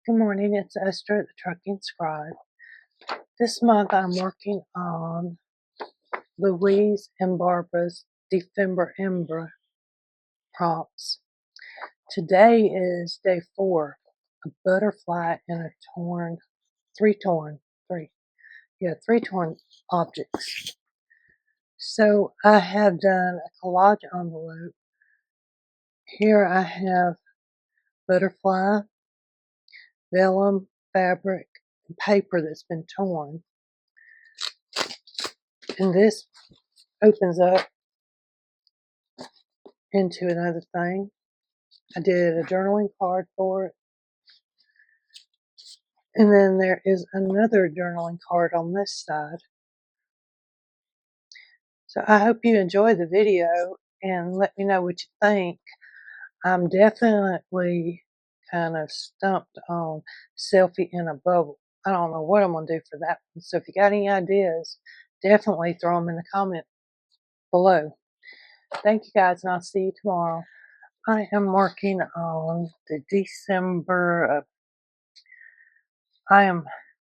Good morning, it's Esther at the Trucking Scribe. This month I'm working on Louise and Barbara's December Ember prompts. Today is day 4, a butterfly and three torn objects. So I have done a collage envelope. Here I have butterfly, vellum, fabric, and paper that's been torn. And this opens up into another thing. I did a journaling card for it. And then there is another journaling card on this side. So I hope you enjoy the video and let me know what you think. I'm definitely kind of stumped on selfie in a bubble. I don't know what I'm going to do for that one. So if you got any ideas, definitely throw them in the comment below. Thank you guys, and I'll see you tomorrow. I am working on the December. I am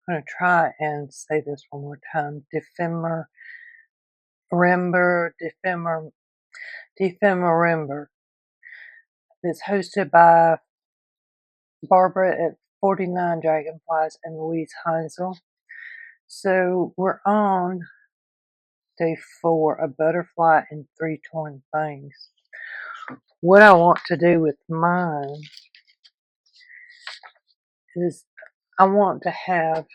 going to try and say this one more time. December. It's hosted by Barbara at 49 Dragonflies and Louise Heinzel. So we're on day 4, a butterfly and 3 torn things. What I want to do with mine is I want to have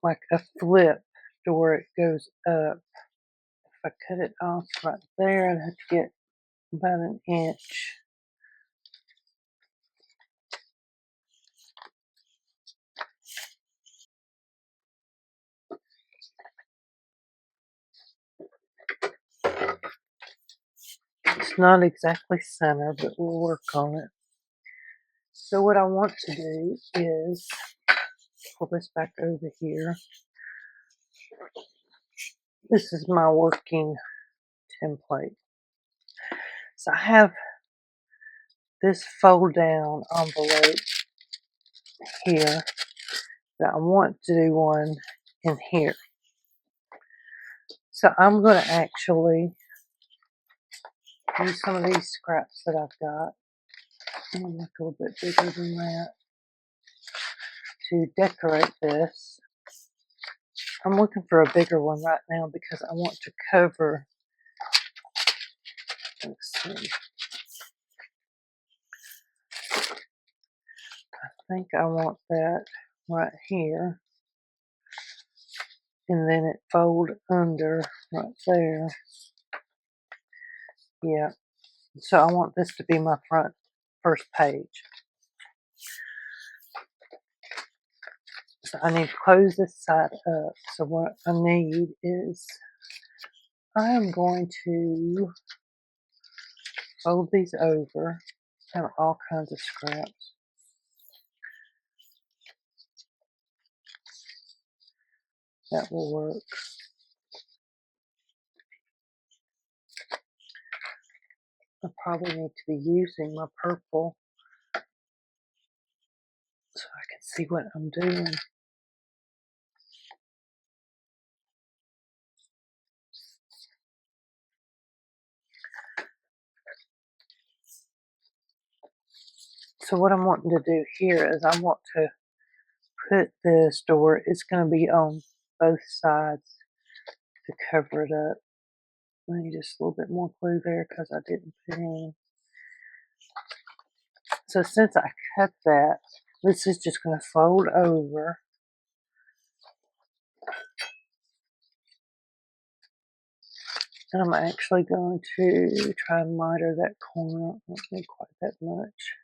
like a flip to where it goes up. If I cut it off right there, I'd have to get about an inch. It's not exactly center, but we'll work on it. So what I want to do is pull this back over here. This is my working template. So I have this fold down envelope here that I want to do one in here. So I'm going to actually use some of these scraps that I've got. I'm going to make a little bit bigger than that to decorate this. I'm looking for a bigger one right now because I want to cover. Let's see. I think I want that right here. And then it fold under right there. Yeah. So I want this to be my first page. So I need to close this side up. So what I need is I am going to fold these over. Have all kinds of scraps. That will work. I probably need to be using my purple so I can see what I'm doing. So what I'm wanting to do here is I want to put this to where it's going to be on both sides to cover it up. I need just a little bit more glue there because I didn't put in. So since I cut that, this is just going to fold over. And I'm actually going to try and miter that corner. I don't need quite that much.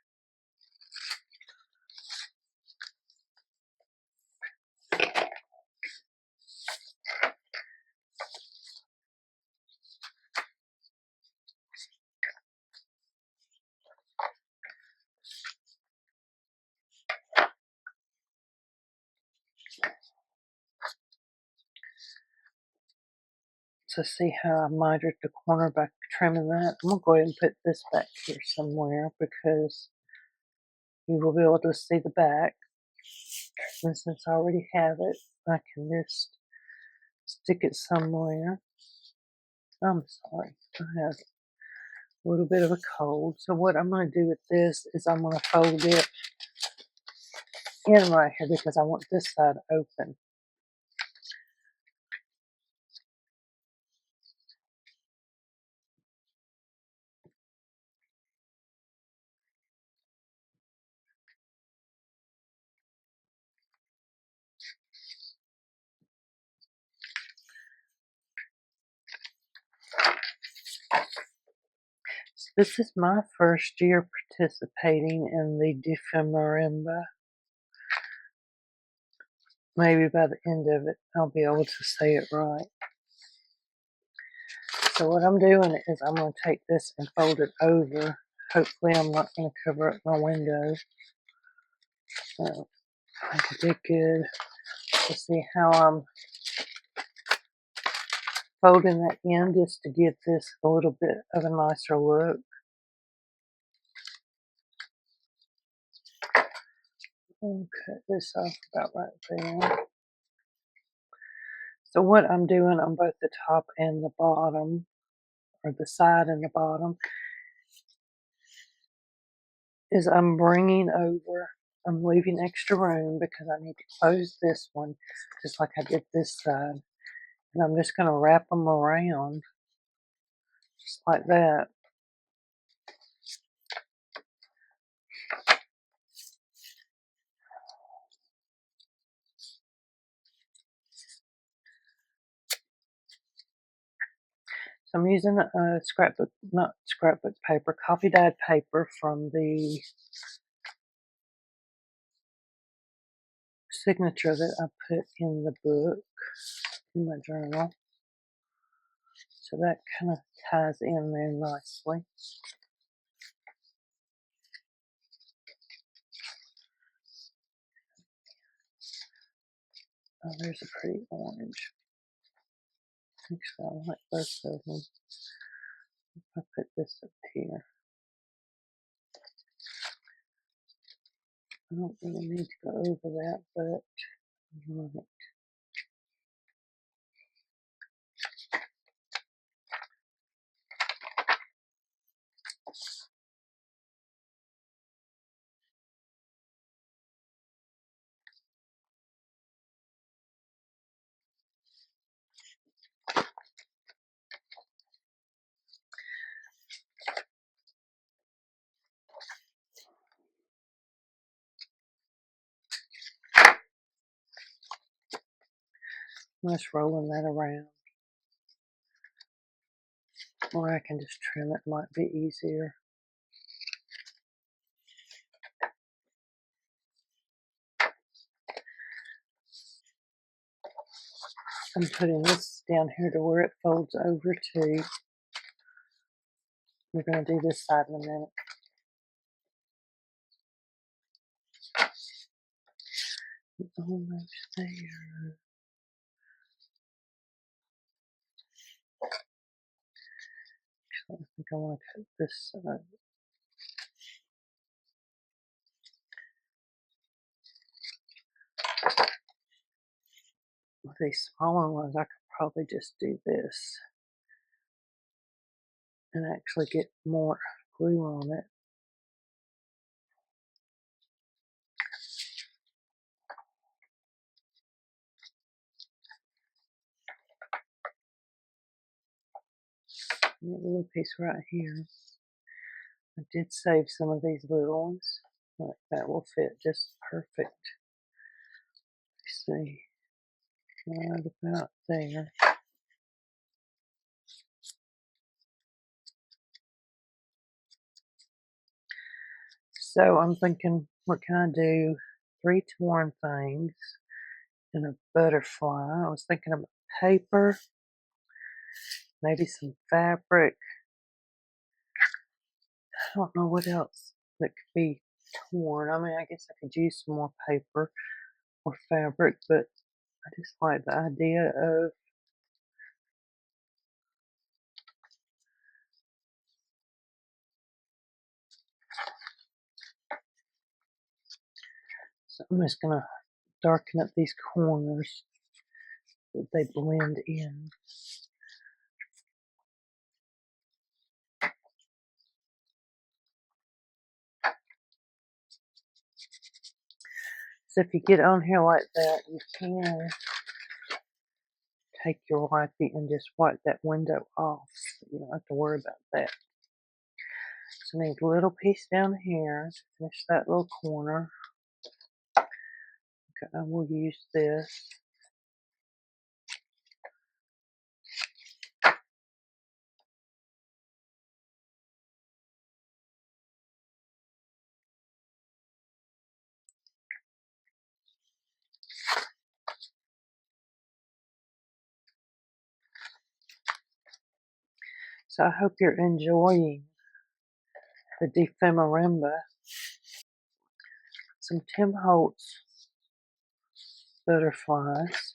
So see how I mitered the corner by trimming that? I'm going to go ahead and put this back here somewhere because you will be able to see the back. And since I already have it, I can just stick it somewhere. I'm sorry, I have a little bit of a cold. So what I'm going to do with this is I'm going to fold it in right here because I want this side open. So this is my first year participating in the Diffie Marimba. Maybe by the end of it, I'll be able to say it right. So what I'm doing is I'm going to take this and fold it over. Hopefully I'm not going to cover up my window. So I think I did good. Let's see how I'm folding that in just to give this a little bit of a nicer look. I'll cut this off about right there. So what I'm doing on both the top and the bottom, or the side and the bottom, is I'm bringing over, I'm leaving extra room because I need to close this one just like I did this side. And I'm just going to wrap them around just like that. So I'm using a scrapbook, not scrapbook paper, coffee dyed paper from the signature that I put in the book, in my journal. So that kind of ties in there nicely. Oh, there's a pretty orange. Actually, I like both of them. I put this up here. I don't really need to go over that, but right. I'm just rolling that around. Or I can just trim it, might be easier. I'm putting this down here to where it folds over to. We're going to do this side in a minute. Almost there. Actually, I think I want to cut this side. With these smaller ones, I could probably just do this and actually get more glue on it. Make a little piece right here. I did save some of these little ones. Like that will fit just perfect. Let's see. Right about there. So I'm thinking we're going to do 3 torn things and a butterfly. I was thinking about paper, maybe some fabric. I don't know what else that could be torn. I mean, I guess I could use some more paper or fabric, but I just like the idea of So I'm just going to darken up these corners so that they blend in. So if you get on here like that, you can take your wipey and just wipe that window off. So you don't have to worry about that. So I need a little piece down here to finish that little corner. Okay, I will use this. So I hope you're enjoying the Ephemeremba. Some Tim Holtz butterflies.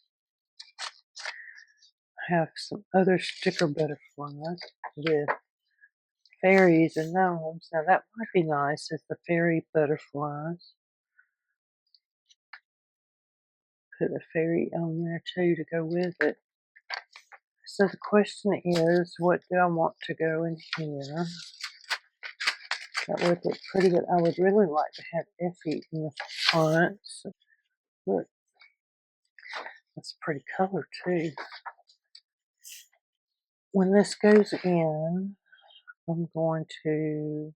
I have some other sticker butterflies with fairies and gnomes. Now that might be nice as the fairy butterflies. Put a fairy on there too to go with it. So the question is, what do I want to go in here? That would look pretty good. I would really like to have Effie in the front. So look, that's a pretty color too. When this goes in, I'm going to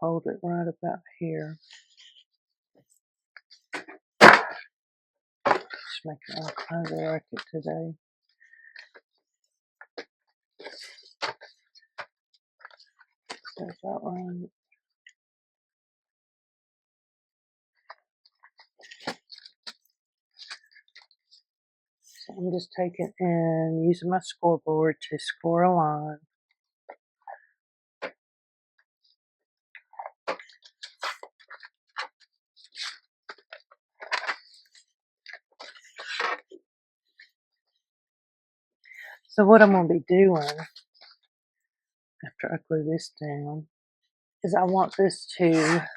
fold it right about here. Just making all kinds of racket today. That's about right. So I'm just taking and using my scoreboard to score a line. So what I'm going to be doing after I glue this down is I want this to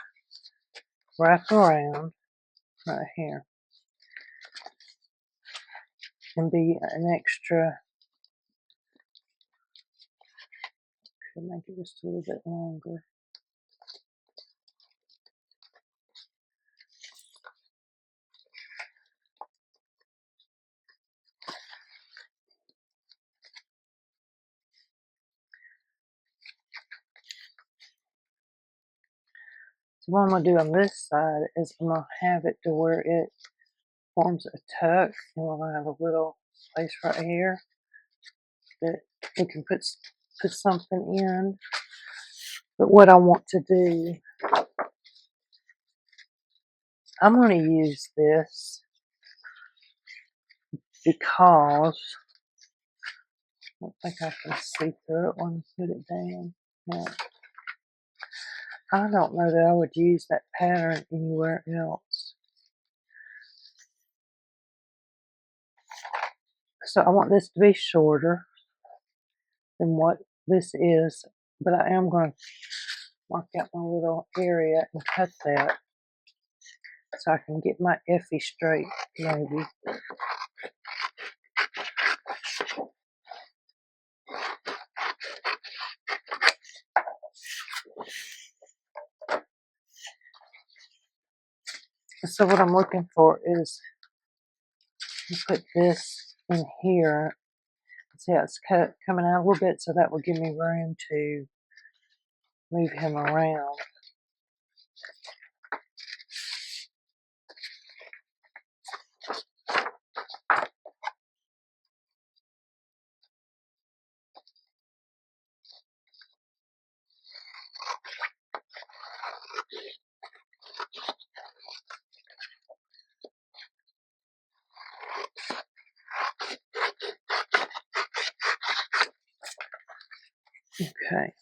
wrap around right here and be an extra, could make it just a little bit longer. So what I'm going to do on this side is I'm going to have it to where it forms a tuck, and we're going to have a little place right here that we can put something in. But what I want to do, I'm going to use this because I don't think I can see through it when I put it down. Now, I don't know that I would use that pattern anywhere else. So I want this to be shorter than what this is, but I am going to mark out my little area and cut that so I can get my Effie straight, maybe. So what I'm looking for is to put this in here. See how it's coming out a little bit, so that will give me room to move him around. Okay.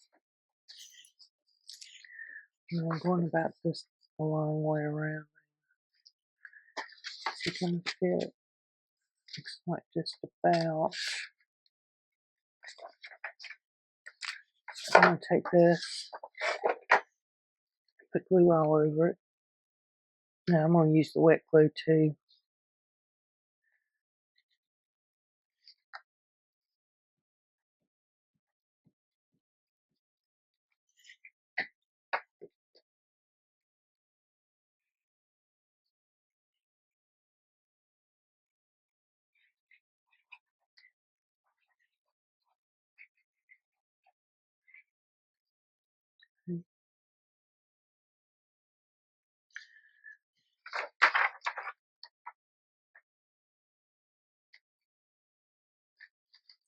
And I'm going about this a long way around. It's going to fit. Looks like just about. I'm going to take this, put glue all over it. Now I'm going to use the wet glue too.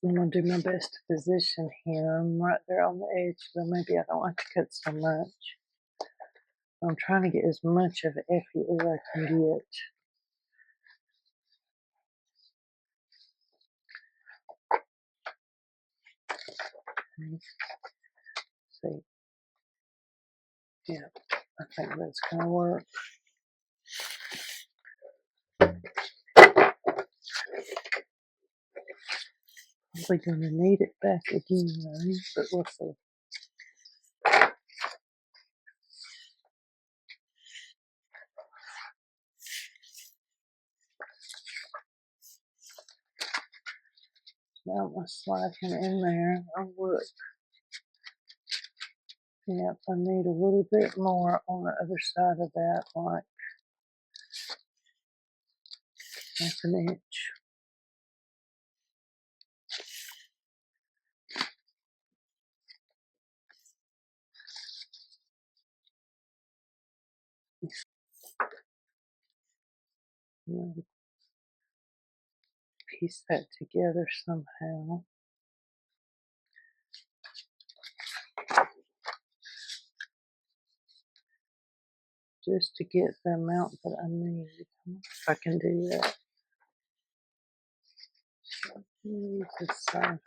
I'm going to do my best to position him right there on the edge, so maybe I don't like to cut so much. I'm trying to get as much of Effie as I can get. Okay. See, yeah, I think that's going to work. Probably going to need it back again, though, but we'll see. Now I'm going to slide him in there. Oh, look. Yep, I need a little bit more on the other side of that, like half an inch. Piece that together somehow. Just to get the amount that I need. If I can do that. Use this side.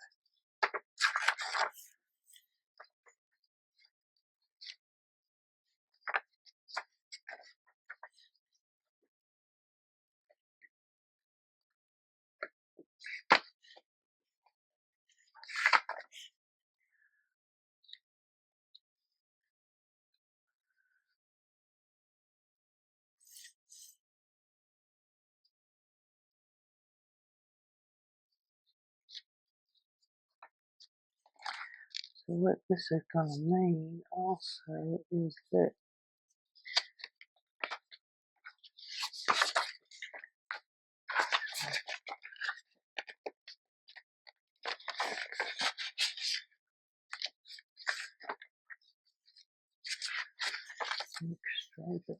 So what this is going to mean also is that straight it.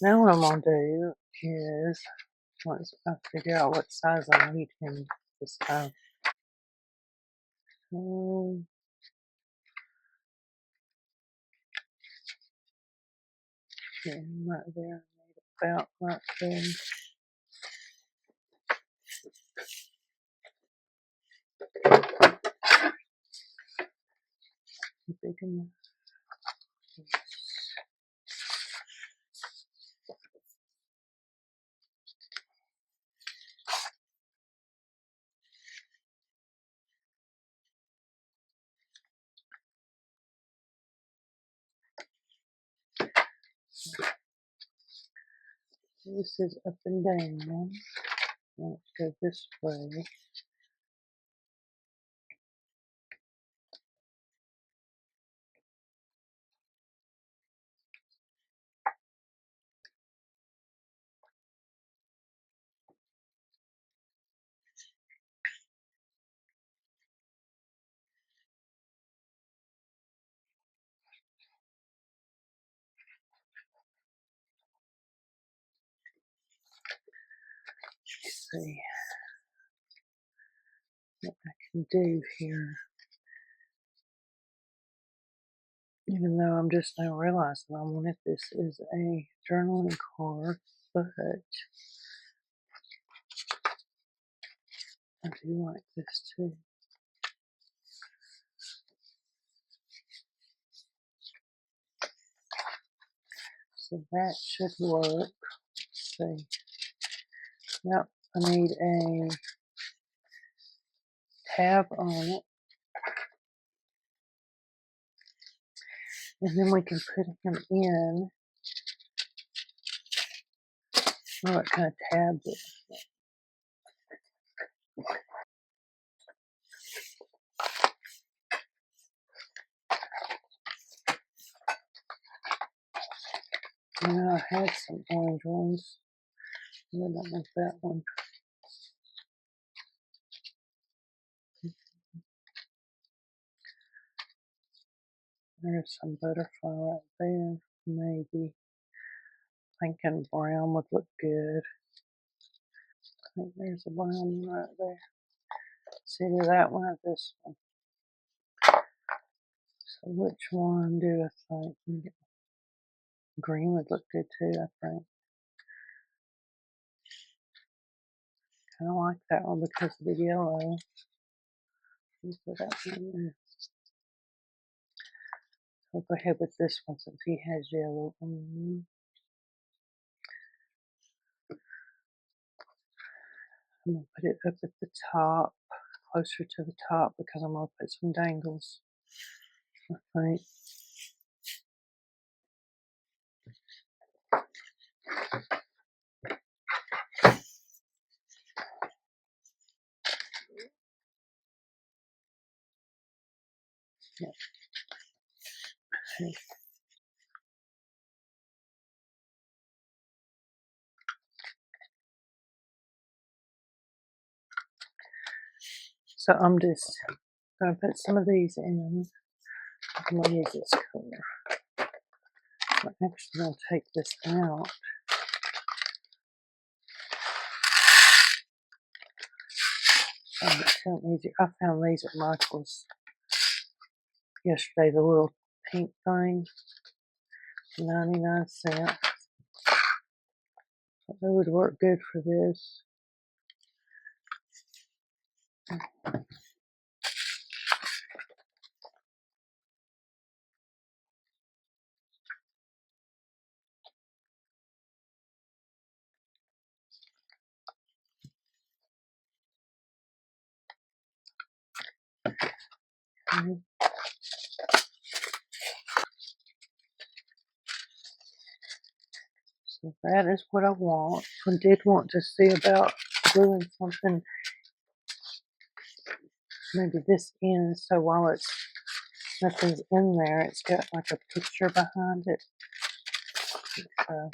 Now what I'm going to do is, once I figure out what size I need him this time. So, get him right there. About right there. Big enough. This is up and down. Let's go this way. see what I can do here. Even though I'm just now realizing I wanted this is a journaling card, but I do like this too. So that should work. Let's see. Yep, I need a tab on it. And then we can put him in. Oh, what kind of tab is it? I had some orange ones. I don't like that one. There's some butterfly right there. Maybe. Thinking brown would look good. I think there's a brown one right there. It's either that one or this one. So which one do I think? Green would look good too, I think. Kind of like that one because of the yellow. Let's put that one in there. I'll go ahead with this one since he has yellow on. I'm going to put it up at the top, closer to the top, because I'm going to put some dangles, I think. Yeah. Okay. So I'm just going to put some of these in. I'm going to use this color. I'm actually going to take this out. It's so easy. I found these at Michael's yesterday, the little pink thing, 99 cents. They would work good for this. Okay. So that is what I want. I did want to see about doing something, maybe this end, so while it's nothing's in there, it's got like a picture behind it. So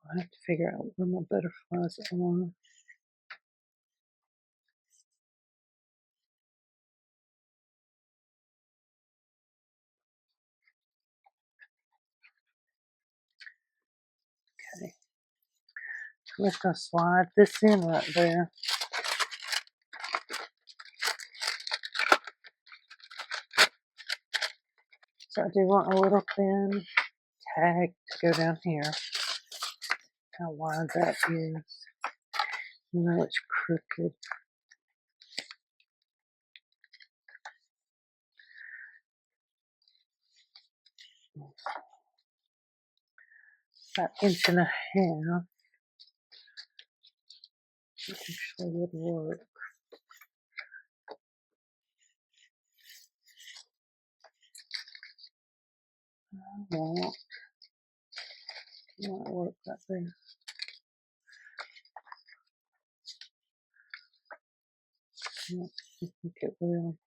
I have to figure out where my butterflies are. Okay, so I'm just gonna slide this in right there. So I do want a little thin tag to go down here. How wide that is. You know it's crooked. About inch and a half. Actually would work. I want. It might work right there. Yeah, I think it will.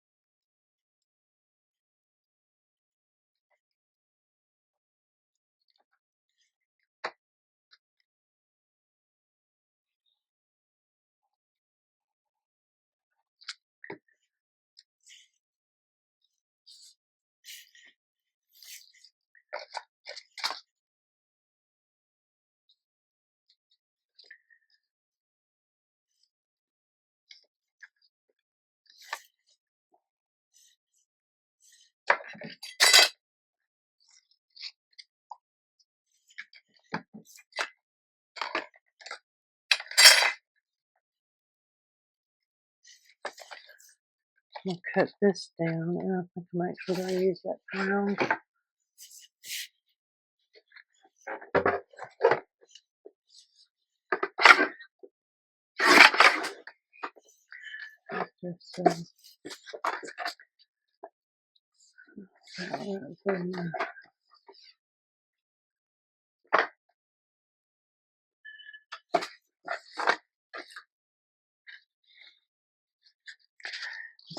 I'm gonna cut this down, and I think I'm actually gonna use that brown. Just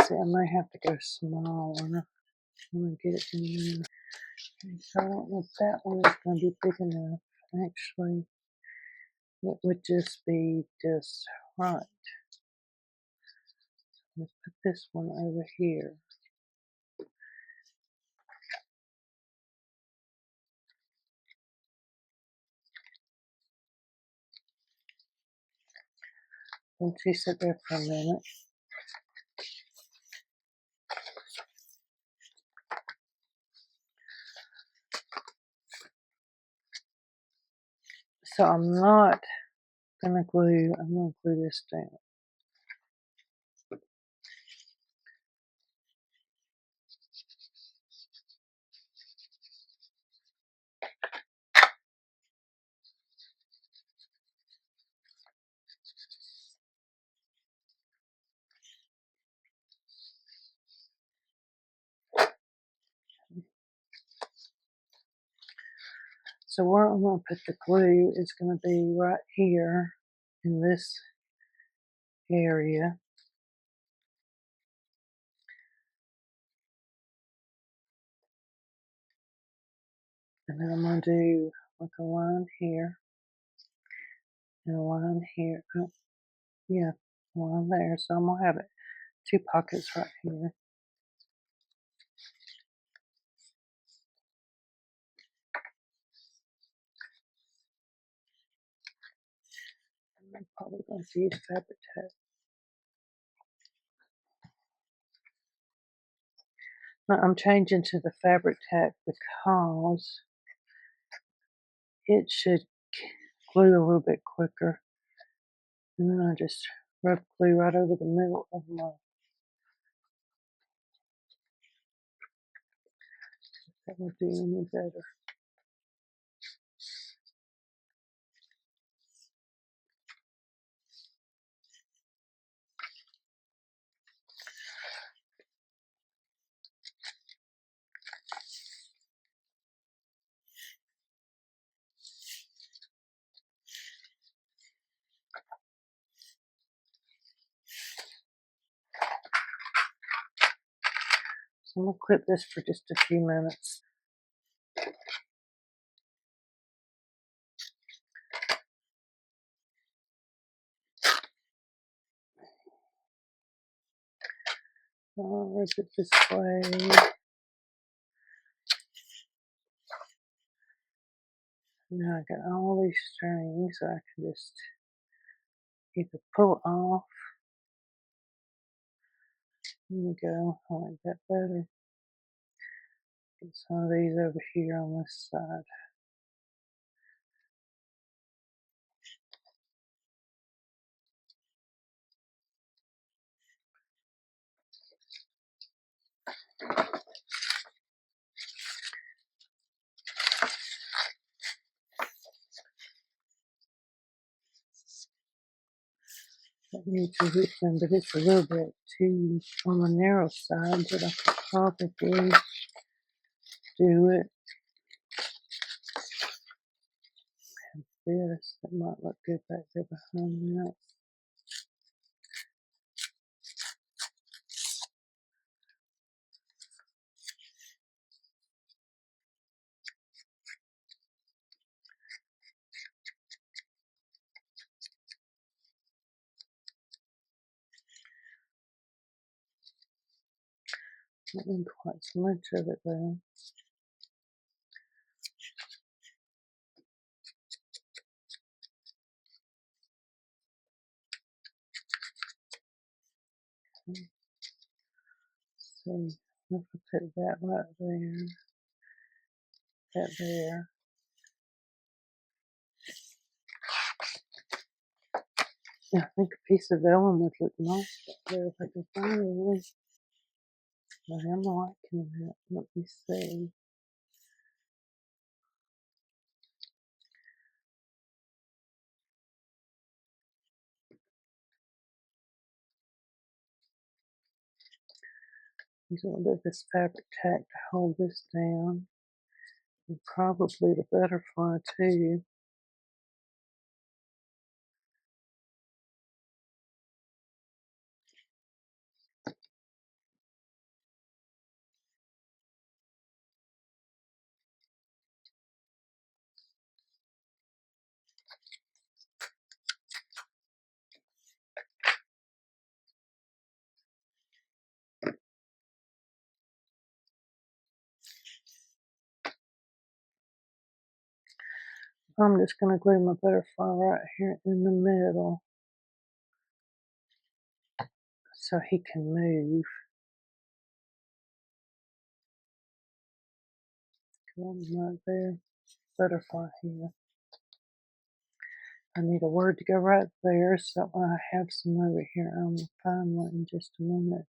see, I may have to go smaller. I'm gonna get it in there. Okay, so I don't know if that one is gonna be big enough. Actually, it would just be just right. Let's put this one over here. And she sit there for a minute. So I'm not gonna glue, I'm gonna glue this down. So where I'm gonna put the glue is gonna be right here in this area. And then I'm gonna do like a line here and a line here. Oh, yeah, a line there. So I'm gonna have it 2 pockets right here. I'm probably going to use fabric tape. Now I'm changing to the fabric tack because it should glue a little bit quicker. And then I just rub glue right over the middle of my, that would do any better. So I'm gonna clip this for just a few minutes. I'll rub it this way. Now I got all these strings, so I can just either pull off. There we go. I like that better. Get some of these over here on this side. That needs a loosen, but it's a little bit too on the narrow side, but I could probably do it. And this, that might look good back there behind that. Not in quite so much of it though. Let's see, if I put that right there, that there. Yeah, I think a piece of vellum would look nice right there if I can find one. But I'm liking that. Let me see. Use a little bit of this fabric tack to hold this down. And probably the butterfly too. I'm just going to glue my butterfly right here in the middle so he can move. Come on, right there. Butterfly here. I need a word to go right there, so I have some over here. I'm going to find one in just a minute.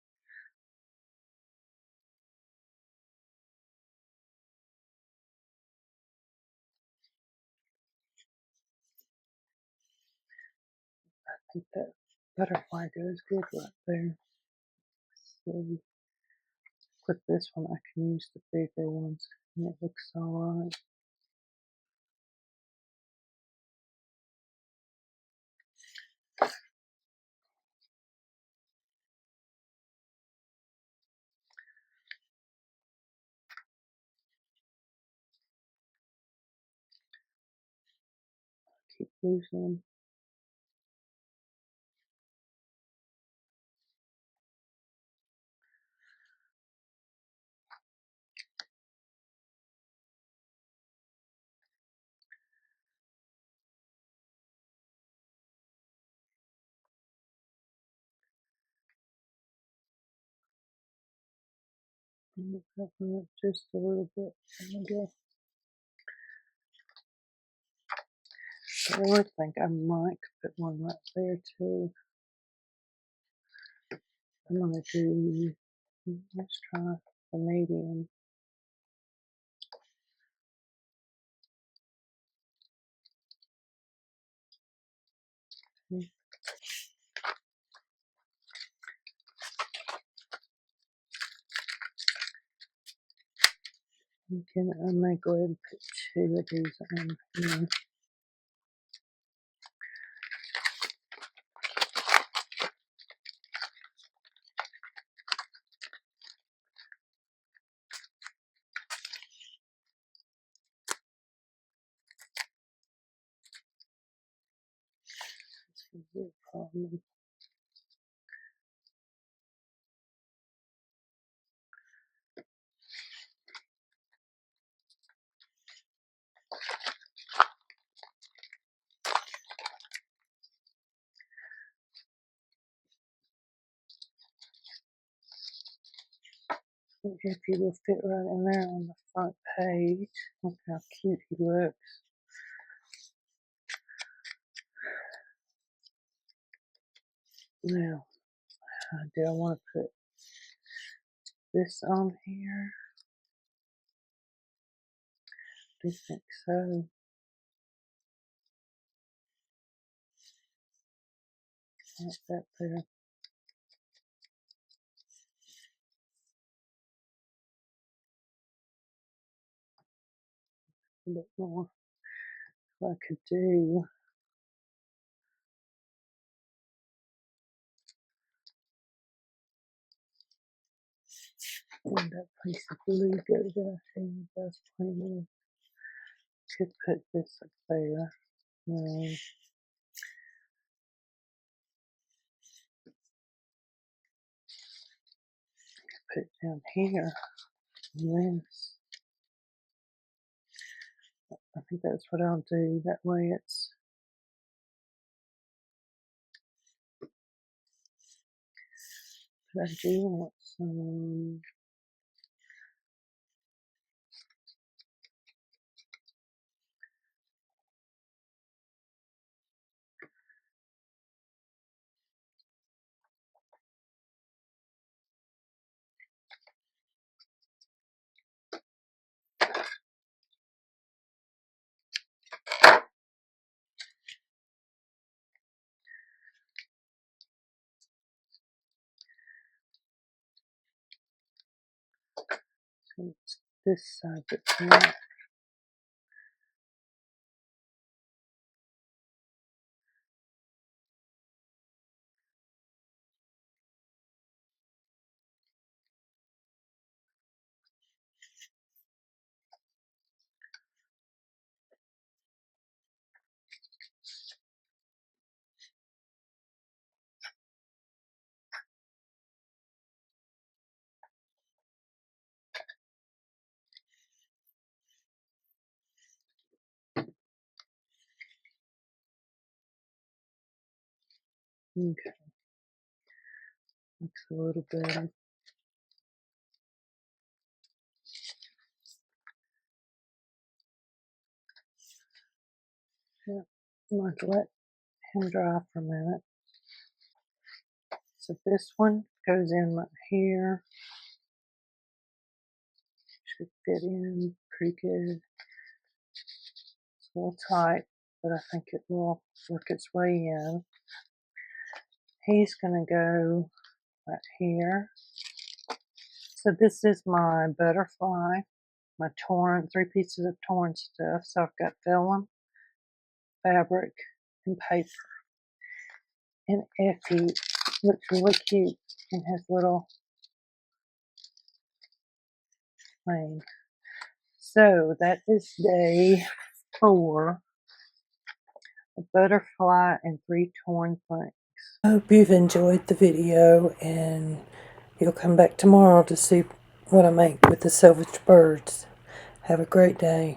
I think that butterfly goes good right there. Let's see. With this one, I can use the bigger ones, and it looks alright. Keep losing them. Move that one up just a little bit. There we go. So I think I might put one right there too. I'm gonna do, let's try the medium. Okay, I may go ahead and put two of these on here. This is a problem. If you will fit right in there on the front page. Look how cute he looks. Now, do I want to put this on here? I do think so. Like that there. A bit more. What I could do. And that piece of glue goes out here. That's plenty. Could put this up there. put it down here. And this, I think that's what I'll do. That way it's, but I do want some, this side that's not. Okay, looks a little better. Yeah, I'm going to let him dry for a minute. So this one goes in right here. Should fit in pretty good. It's a little tight, but I think it will work its way in. He's going to go right here. So this is my butterfly, my torn, 3 pieces of torn stuff. So I've got vellum, fabric, and paper. And Effie looks really cute and has little things. So that is day 4. A butterfly and 3 torn things. I hope you've enjoyed the video, and you'll come back tomorrow to see what I make with the salvaged birds. Have a great day.